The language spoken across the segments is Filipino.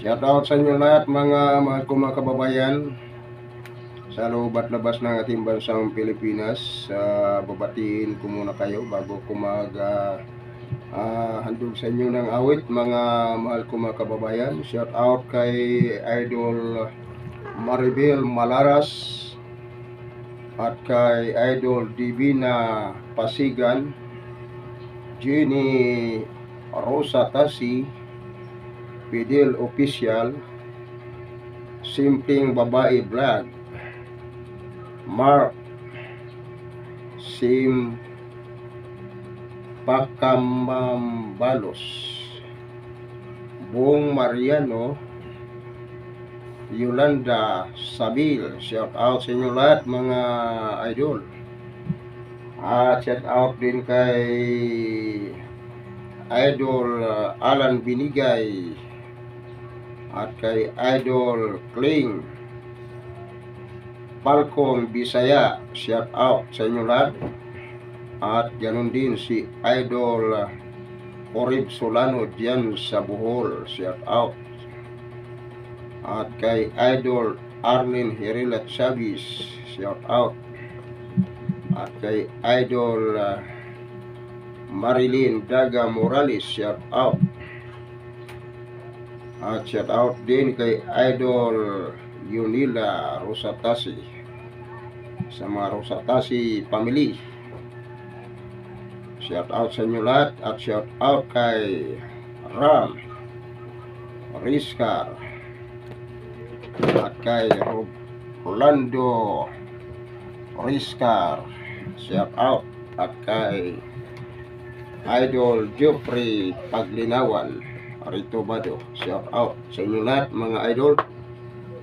Shout out sa inyo lahat mga mahal ko mga kababayan sa loob at labas ng ating bansang Pilipinas. Babatiin ko muna kayo bago ko handog sa inyo ng awit mga mahal ko mga kababayan. Shout out kay Idol Maribel Malaras at kay Idol Divina Pasigan, Jenny Rosa Tasi, Fidel Official, Simpleng Babae Vlog, Mark Sim Pacamambalos, Bong Mariano, Yolanda Sabil. Shout out sa inyo lahat mga idol. Shout out din kay Idol Alan Binigay at kay Idol Kling Falcon Bisaya. Shout out sa inyo lahat. At ganun din si Idol Corib Solano dyan sa Bohol. Shout out. At kay Idol Arlene Herilat Chavez. Shout out. At kay Idol Marilyn Daga Morales. Shout out. At shout out din kay Idol Yunila Rosatasi sa mga Rosatasi family. Shout out sa inyo lahat. At shout out kay Ram Rizcar at kay Rolando Rizcar. Shout out. At kay Idol Geoffrey Paglinawan Rito Bado. Shout out sa inyo lahat mga idol.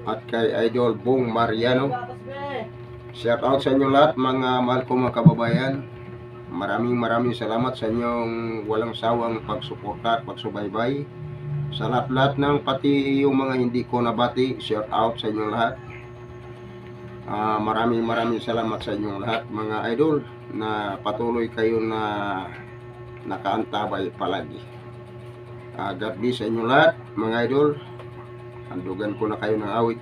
At kay Idol Bong Mariano. Shout out sa inyo lahat mga mahal ko mga kababayan. Maraming salamat sa inyong walang sawang pagsuporta at pagsubaybay. Sa lahat ng pati yung mga hindi ko nabati, shout out sa inyo lahat. Maraming salamat sa inyong lahat mga idol na patuloy kayo na nakaantabay palagi. God bless sa inyo lahat mga idol. Handugan ko na kayo ng awit.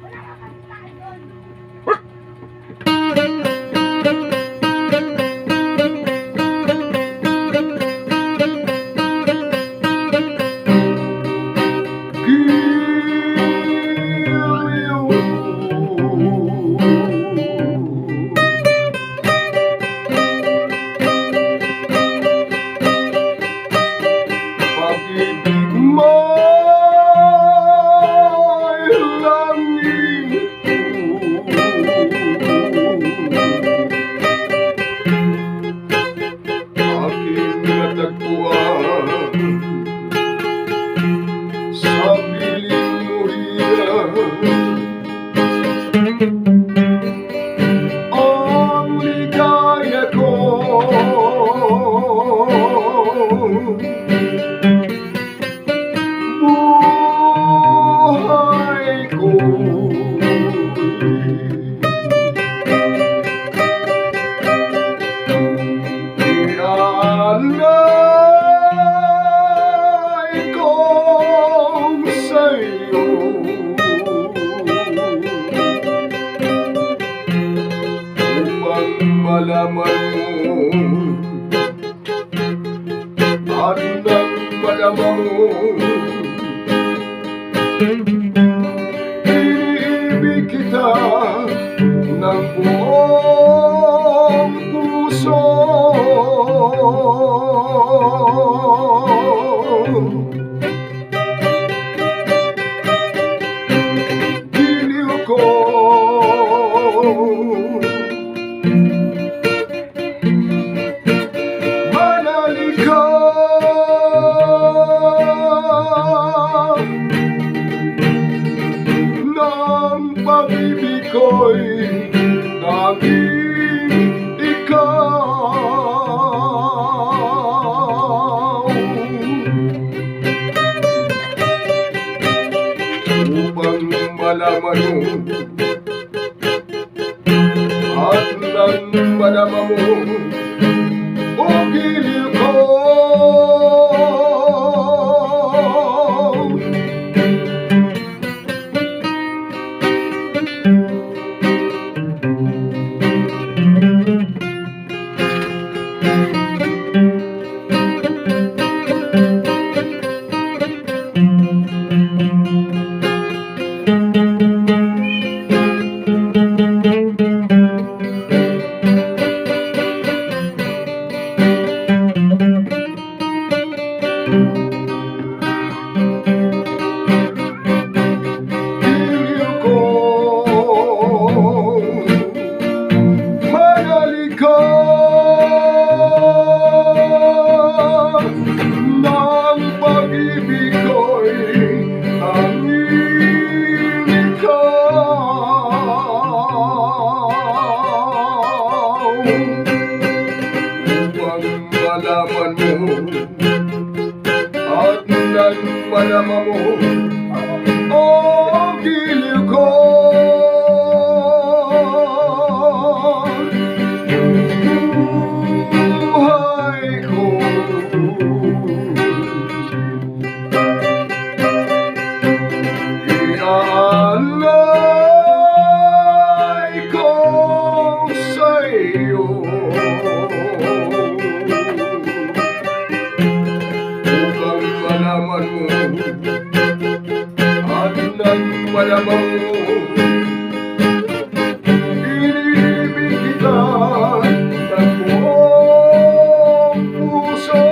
Ang ligaya ko, buhay ko, inalay ko sa'yo. Malaman mo at nang malaman mo, iibig kita ng buong puso. Giliw ko ng pag-ibig ko'y tanging ikaw. Upang malaman mo at nang madama mo, o giliw ko, Giliw ko, manalikan ng pag-ibig ko'y angin ikaw. Upang malaman mo at nang malaman mo, oh giliw ko, buhay ko. Iaalay ko sa'yo upang malaman mo at nang malaman mo, inibig kita ng buong puso.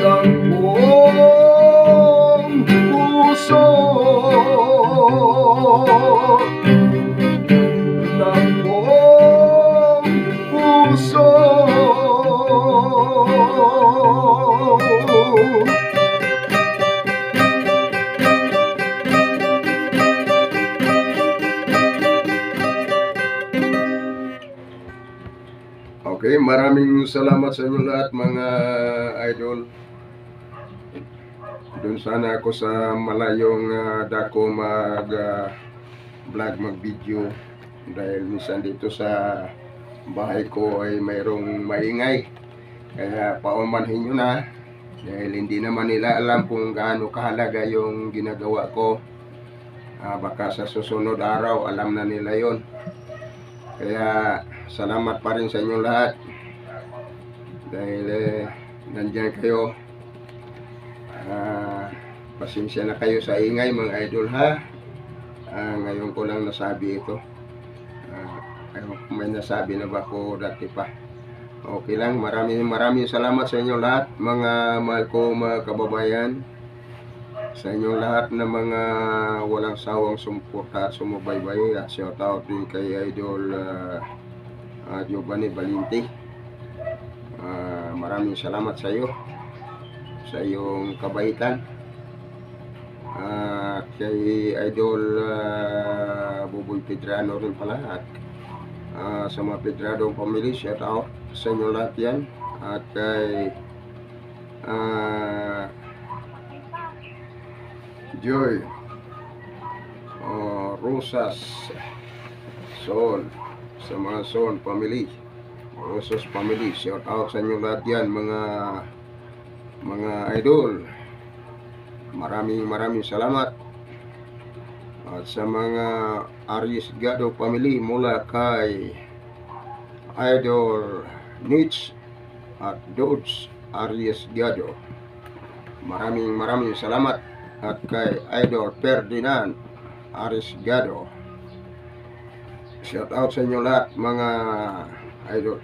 Ng buong puso. Ng buong puso. Okay, maraming salamat sa inyo lahat mga idol. Doon sana ako sa malayong dako vlog, mag-video dahil minsan dito sa bahay ko ay mayroong maingay. Kaya paumanhin nyo na dahil hindi naman nila alam kung gaano kahalaga yung ginagawa ko. Baka sa susunod araw alam na nila yon. Kaya salamat pa rin sa inyo lahat dahil nandyan kayo. Pasensya na kayo sa ingay mga idol ha. Ngayon ko lang nasabi ito. May nasabi na ba ako dati pa? Okay lang, maraming salamat sa inyo lahat mga mahal ko mga kababayan. Sa inyong lahat na mga walang sawang sumuporta at sumubaybay, at shout out din kay Idol Giovanni Balinti. Maraming salamat sa iyo sa iyong kabaitan. At kay Idol Buboy Pedrano rin pala, at sa mga Pedrano family, shout out sa inyo lahat yan. At kay Joy Rosas Son, sa mga Son family, Rosas family, shout out sa inyo lahat yan mga idol. Maraming salamat. At sa mga Aries Gado family mula kay Idol Nitch at Dodge Aries Gado, maraming salamat. At kay Idol Ferdinand Arisgado, shout out sa inyo lahat mga idol.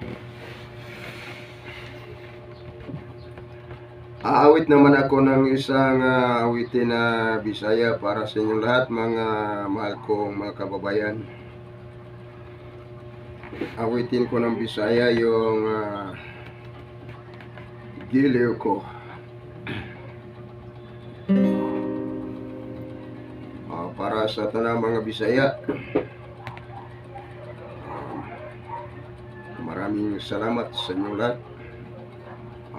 Aawit naman ako ng isang awitin na Bisaya para sa inyo lahat mga mahal kong mga kababayan. Awitin ko ng Bisaya yung Giliw ko. Para sa tanang mga Bisaya, maraming salamat sa inyo lahat.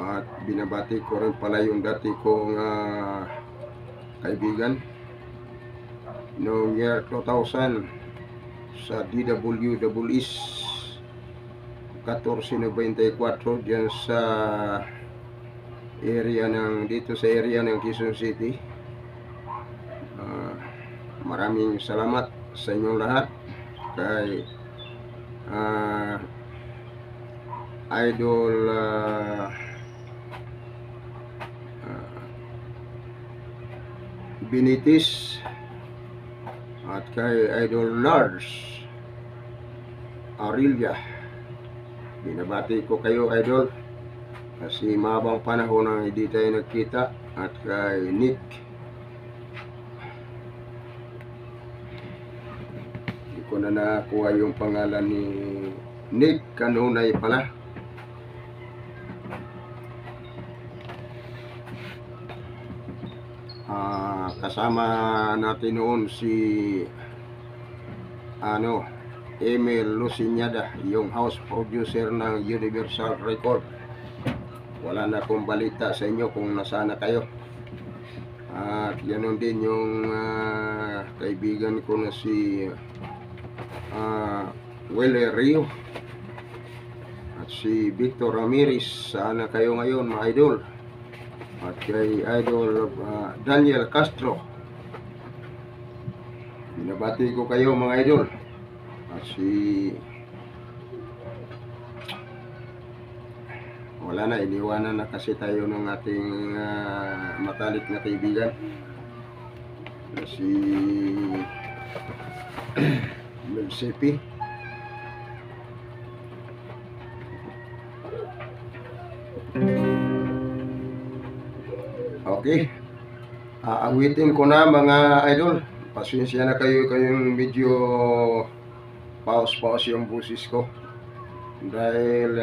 At binabati ko rin pala yung dati kong kaibigan noong year 2000 sa DWWS 1494 dyan sa area dito sa area ng Quezon City. Maraming salamat sa inyong lahat kay Idol Binitis at kay Idol Lars Aurelia Binabati ko kayo, idol. Kasi mahabang panahon na hindi tayo nagkita. At kay Nick, hindi ko na nakuha yung pangalan ni Nick Kanunay pala. Kasama natin noon si Emil Luciñada, yung house producer ng Universal Record. Wala na akong balita sa inyo kung nasana kayo. At ganoon din yung kaibigan ko na si Willie Rio at si Victor Ramirez. Sana kayo ngayon, mga idol. At kay idol Daniel Castro, binabati ko kayo, mga idol. At wala na, iniwanan na kasi tayo ng ating matalik na kaibigan na si Melsepi. Okay, aawitin ko na, mga idol. Pasensya na kayo, kayong medyo pause yung busis ko dahil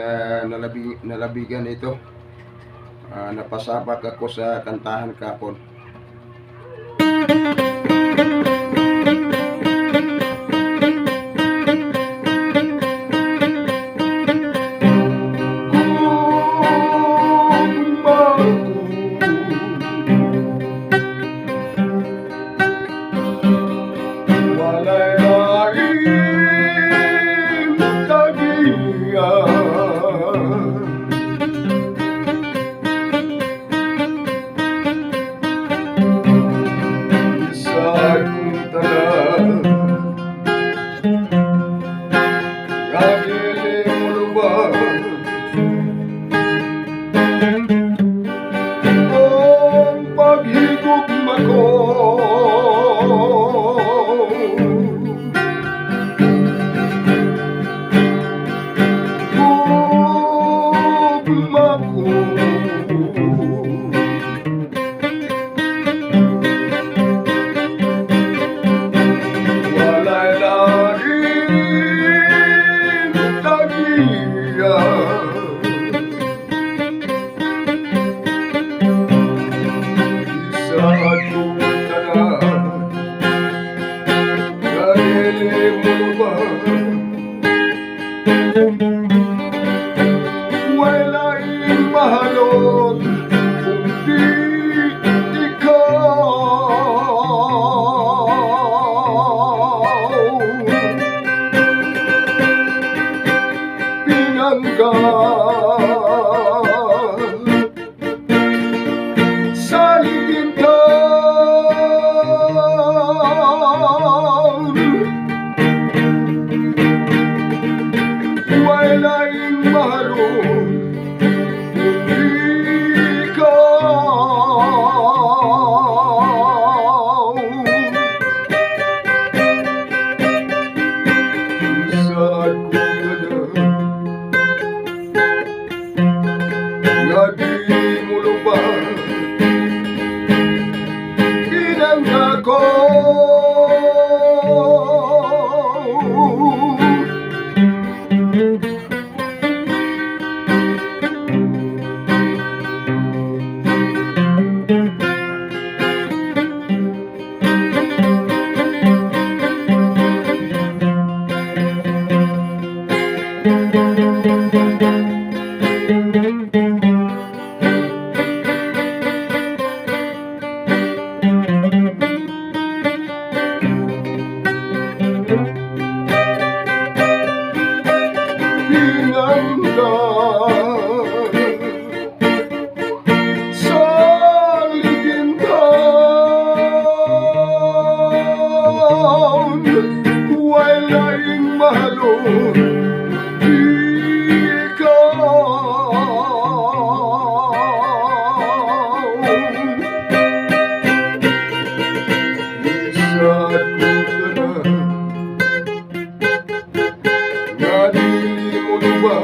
nalabigan ito. Napasabak ako sa kantahan kapon. Wala'y mahalon kung di ikaw pinanggal sa ligintan. Wala'y mahalon Nadilimot ba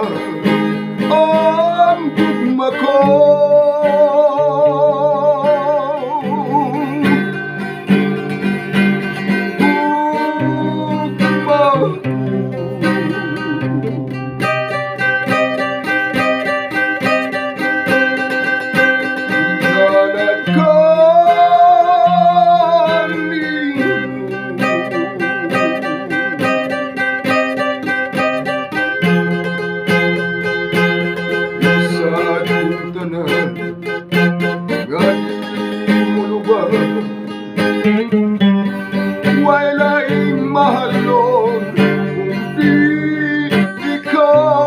na ngayon mo lubag wala'y mahalon kundi ikaw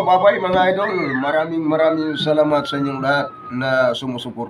bye-bye mga idol. Maraming salamat sa inyong lahat na sumusuporta.